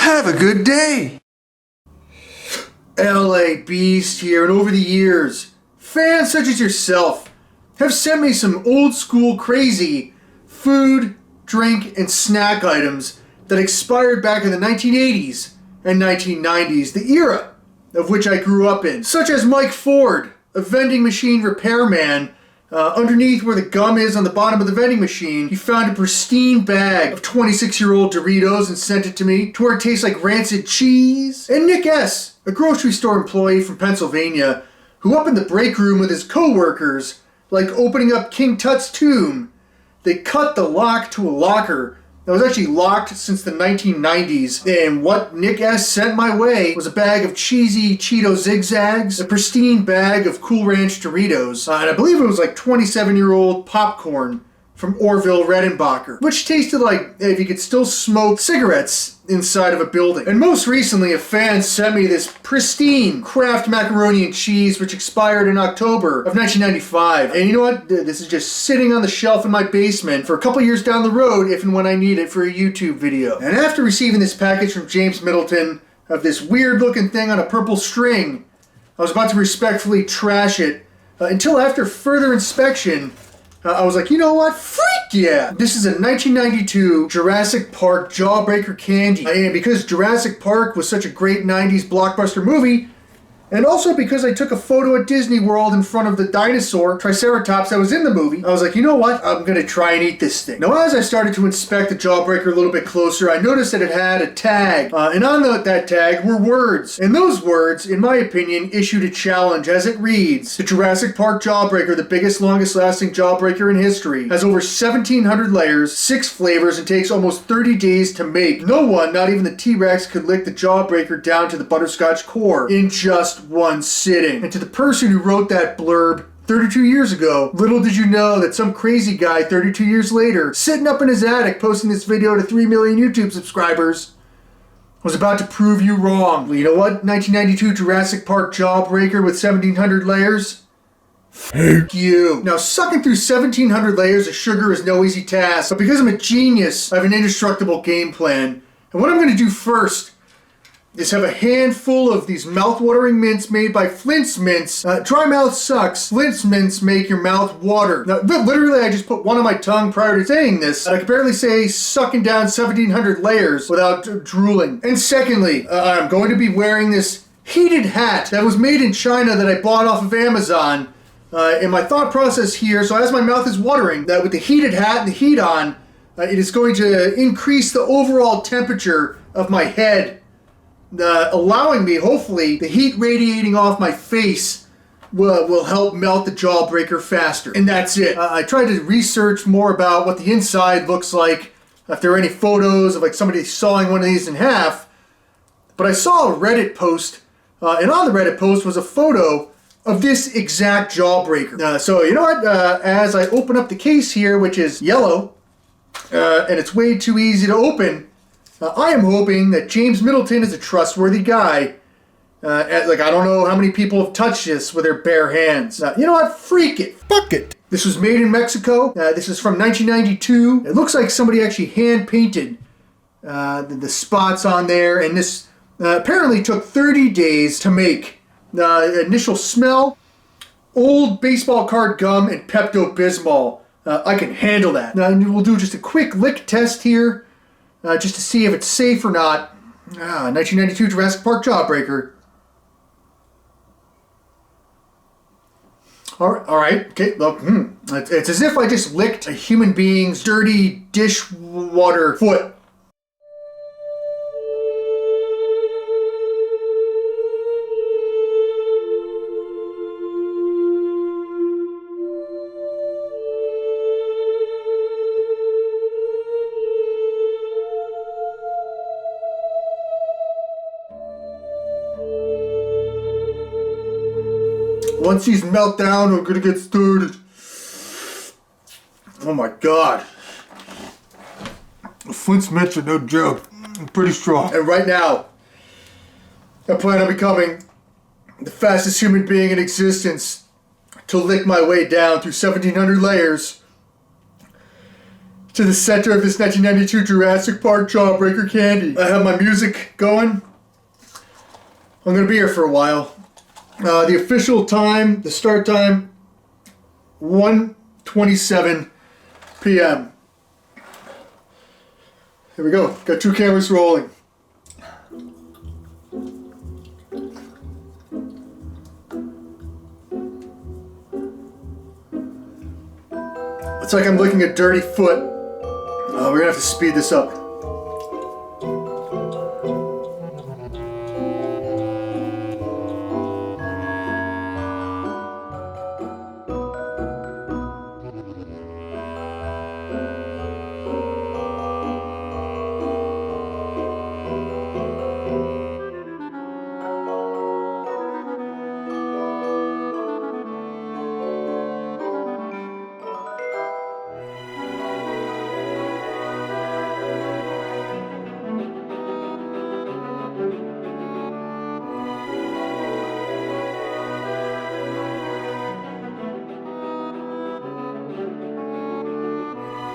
Have a good day. LA Beast here, and over the years, fans such as yourself have sent me some old school crazy food, drink, and snack items that expired back in the 1980s and 1990s, the era of which I grew up in, such as Mike Ford, a vending machine repairman. Underneath where the gum is on the bottom of the vending machine, he found a pristine bag of 26-year-old Doritos and sent it to me to where it tastes like rancid cheese. And Nick S., a grocery store employee from Pennsylvania, who up in the break room with his co-workers, like opening up King Tut's tomb, they cut the lock to a locker that was actually locked since the 1990s. And what Nick S. sent my way was a bag of cheesy Cheeto zigzags, a pristine bag of Cool Ranch Doritos, and I believe it was like 27-year-old popcorn from Orville Redenbacher, which tasted like if you could still smoke cigarettes inside of a building. And most recently, a fan sent me this pristine Kraft macaroni and cheese, which expired in October of 1995. And you know what? This is just sitting on the shelf in my basement for a couple years down the road, if and when I need it for a YouTube video. And after receiving this package from James Middleton of this weird-looking thing on a purple string, I was about to respectfully trash it until after further inspection, I was like, you know what? Freak yeah! This is a 1992 Jurassic Park Jawbreaker candy. And because Jurassic Park was such a great 90s blockbuster movie, and also because I took a photo at Disney World in front of the dinosaur, Triceratops, that was in the movie, I was like, you know what? I'm gonna try and eat this thing. Now, as I started to inspect the Jawbreaker a little bit closer, I noticed that it had a tag. And on that tag were words. And those words, in my opinion, issued a challenge as it reads: the Jurassic Park Jawbreaker, the biggest, longest lasting Jawbreaker in history, has over 1,700 layers, 6 flavors, and takes almost 30 days to make. No one, not even the T-Rex, could lick the Jawbreaker down to the butterscotch core in just one sitting. And to the person who wrote that blurb 32 years ago, little did you know that some crazy guy 32 years later, sitting up in his attic posting this video to 3 million YouTube subscribers, was about to prove you wrong. Well, you know what? 1992 Jurassic Park Jawbreaker with 1,700 layers? Thank you. Now, sucking through 1,700 layers of sugar is no easy task, but because I'm a genius, I have an indestructible game plan. And what I'm going to do first is have a handful of these mouth-watering mints made by Flint's Mints. Dry mouth sucks. Flint's Mints make your mouth water. Now, literally, I just put one on my tongue prior to saying this. I could barely say sucking down 1,700 layers without drooling. And secondly, I'm going to be wearing this heated hat that was made in China that I bought off of Amazon. And my thought process here, so as my mouth is watering, that with the heated hat and the heat on, it is going to increase the overall temperature of my head, allowing me, hopefully, the heat radiating off my face will help melt the Jawbreaker faster. And that's it. I tried to research more about what the inside looks like, if there are any photos of like somebody sawing one of these in half. But I saw a Reddit post, and on the Reddit post was a photo of this exact Jawbreaker. So you know what? As I open up the case here, which is yellow, and it's way too easy to open, I am hoping that James Middleton is a trustworthy guy. I don't know how many people have touched this with their bare hands. You know what? Freak it. Fuck it. This was made in Mexico. This is from 1992. It looks like somebody actually hand-painted the spots on there. And this apparently took 30 days to make. Initial smell: old baseball card gum and Pepto-Bismol. I can handle that. Now, we'll do just a quick lick test here. Just to see if it's safe or not. 1992 Jurassic Park Jawbreaker. Alright, okay, look, it's as if I just licked a human being's dirty dishwater foot. Once these melt down, we're gonna get started. Oh my god. Flint's Mints are no joke. Pretty strong. And right now, I plan on becoming the fastest human being in existence to lick my way down through 1,700 layers to the center of this 1992 Jurassic Park Jawbreaker candy. I have my music going. I'm going to be here for a while. The official time, the start time, 1:27 p.m. Here we go. Got 2 cameras rolling. It's like I'm licking a dirty foot. We're gonna have to speed this up.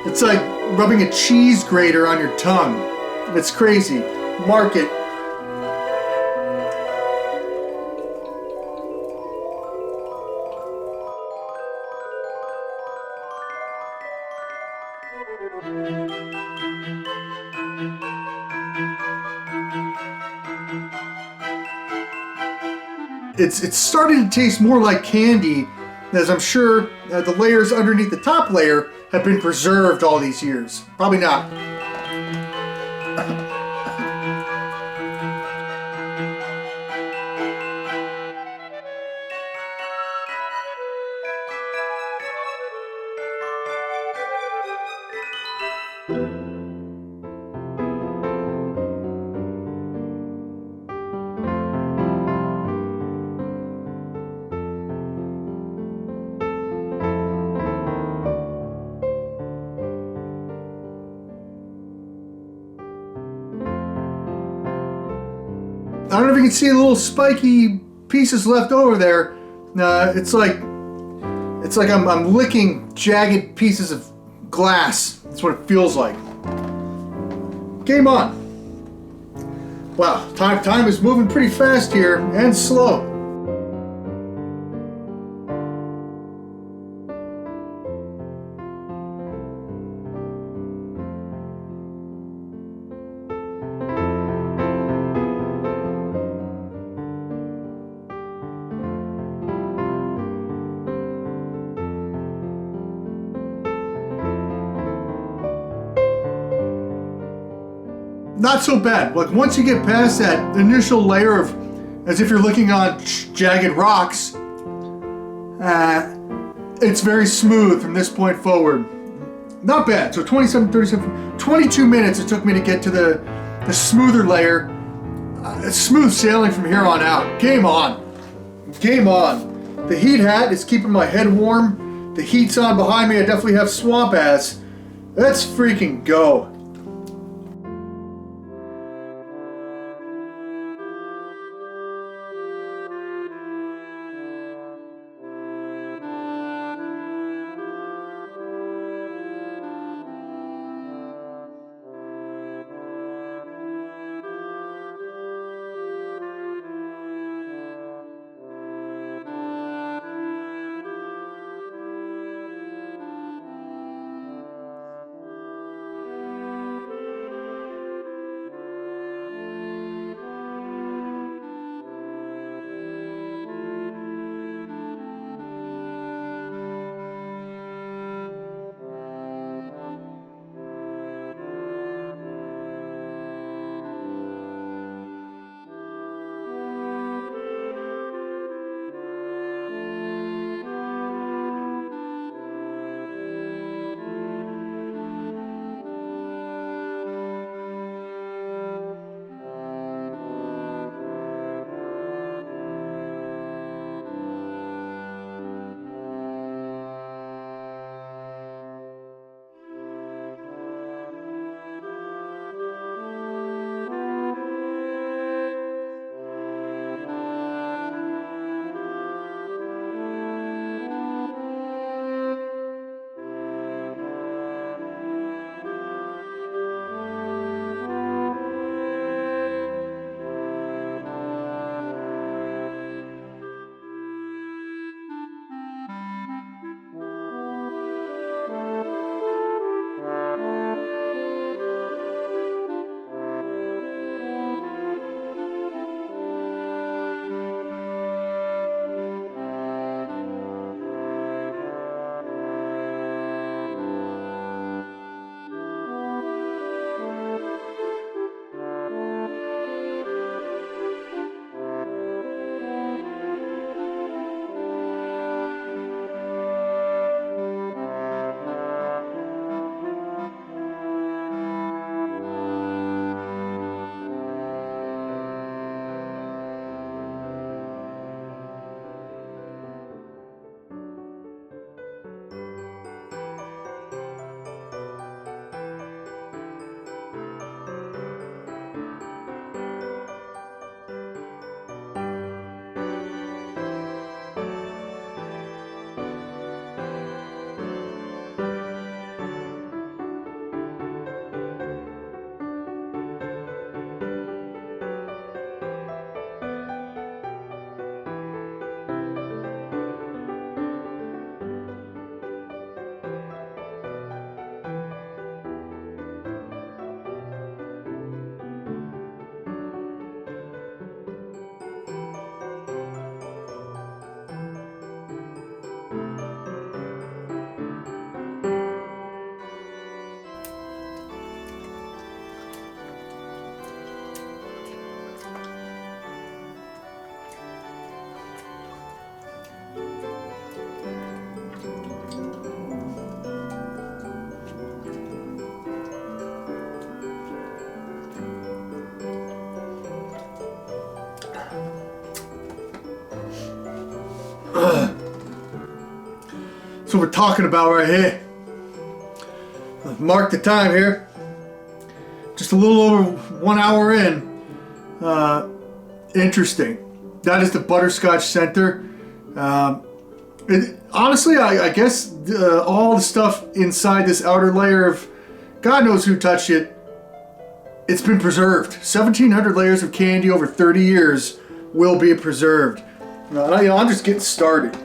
It's like rubbing a cheese grater on your tongue. It's crazy. Mark it. It's starting to taste more like candy, as I'm sure the layers underneath the top layer have been preserved all these years. Probably not. I don't know if you can see the little spiky pieces left over there. It's like I'm licking jagged pieces of glass. That's what it feels like. Game on. Wow, time is moving pretty fast here and slow. Not so bad. Like once you get past that initial layer of, as if you're looking on jagged rocks, it's very smooth from this point forward. Not bad. So 27, 37, 22 minutes it took me to get to the smoother layer. Smooth sailing from here on out. Game on. Game on. The heat hat is keeping my head warm. The heat's on behind me. I definitely have swamp ass. Let's freaking go. That's what we're talking about right here. Mark the time here. Just a little over 1 hour in. Interesting. That is the Butterscotch Center. Honestly, I guess all the stuff inside this outer layer of God knows who touched it, it's been preserved. 1,700 layers of candy over 30 years will be preserved. I'm just getting started.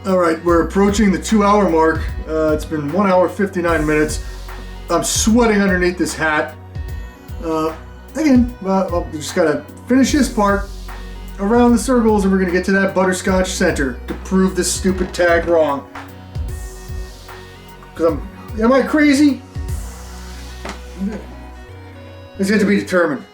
All right, we're approaching the 2 hour mark. It's been 1 hour, 59 minutes. I'm sweating underneath this hat. Again, we just gotta finish this part around the circles and we're gonna get to that Butterscotch Center to prove this stupid tag wrong. Cause am I crazy? It's yet to be determined.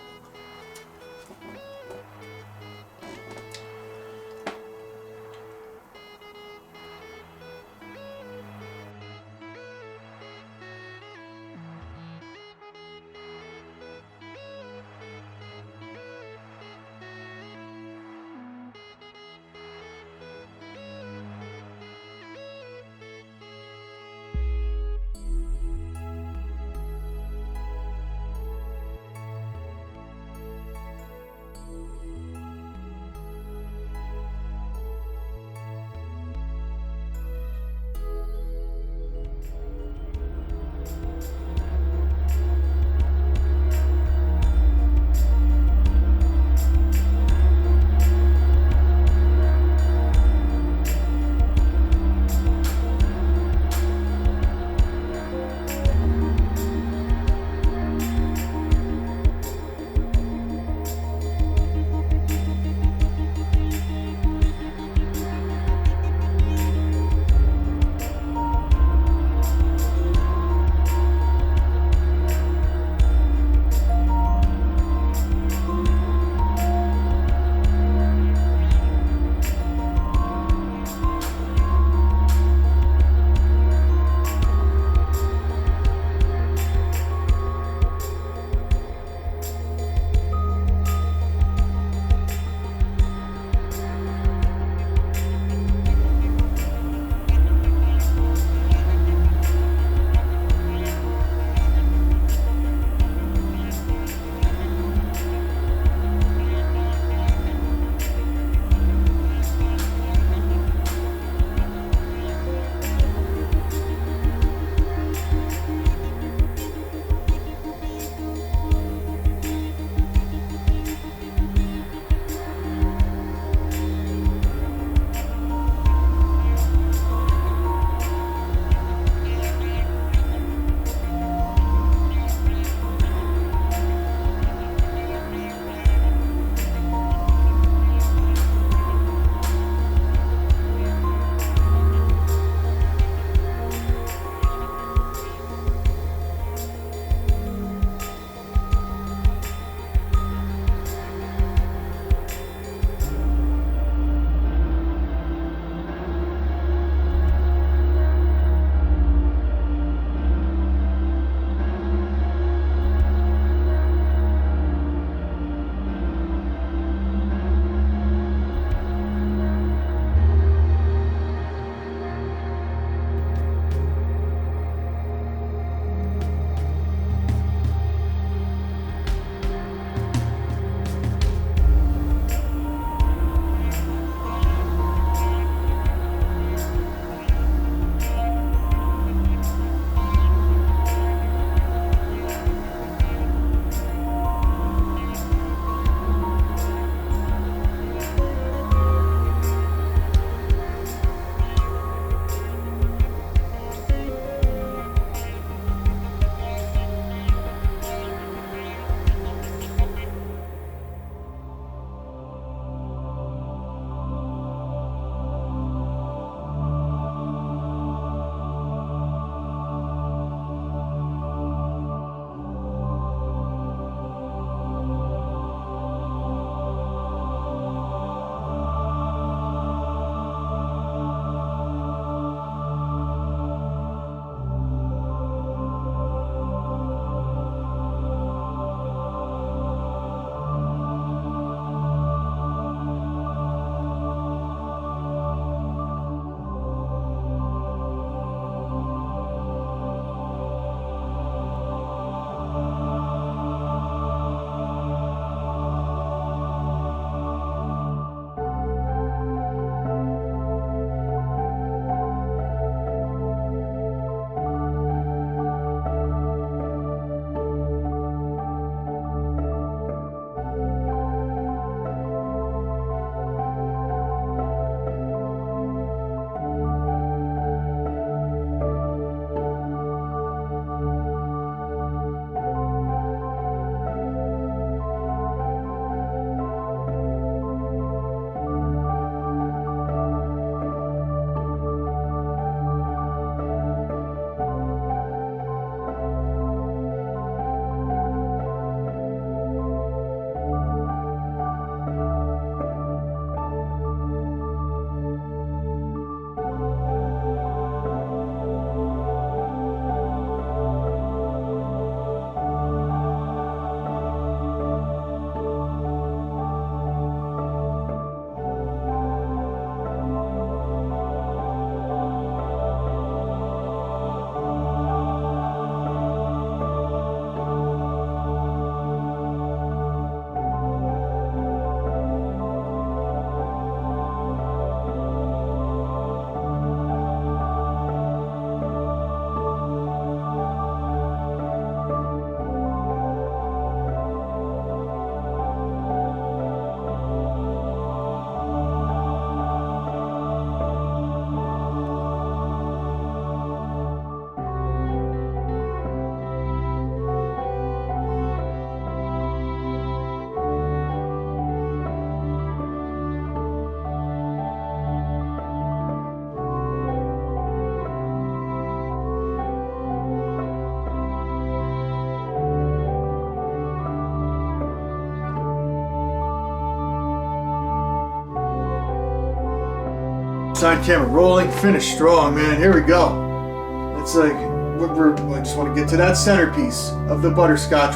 Side camera rolling, finish strong, man. Here we go. It's like, I just want to get to that centerpiece of the butterscotch.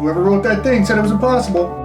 Whoever wrote that thing said it was impossible.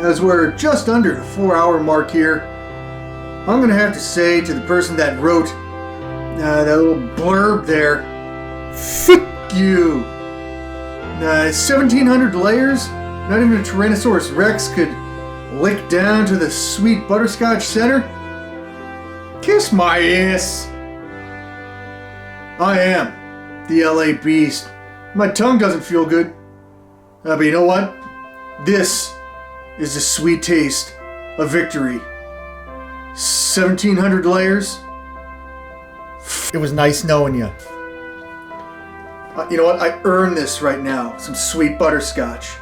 As we're just under the 4-hour mark here, I'm going to have to say to the person that wrote that little blurb there, "Fuck you." 1,700 layers? Not even a Tyrannosaurus Rex could lick down to the sweet butterscotch center? Kiss my ass. I am the LA Beast. My tongue doesn't feel good. But you know what? This is the sweet taste of victory. 1,700 layers. It was nice knowing you. You know what? I earned this right now. Some sweet butterscotch.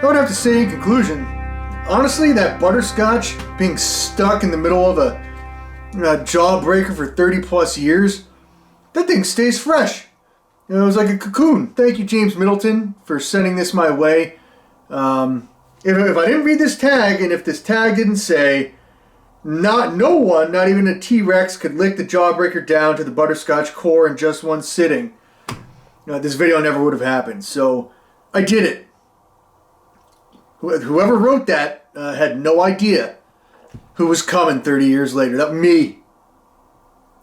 I would have to say in conclusion, honestly, that butterscotch being stuck in the middle of a Jawbreaker for 30 plus years, that thing stays fresh. It was like a cocoon. Thank you, James Middleton, for sending this my way. If I didn't read this tag, and if this tag didn't say, no one, not even a T-Rex, could lick the Jawbreaker down to the butterscotch core in just one sitting, this video never would have happened. So I did it. Whoever wrote that had no idea who was coming 30 years later. That was me.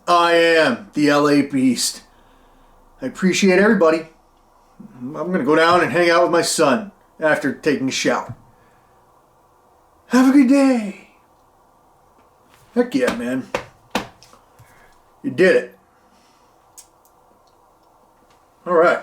I am the LA Beast. I appreciate everybody. I'm going to go down and hang out with my son after taking a shower. Have a good day. Heck yeah, man. You did it. All right.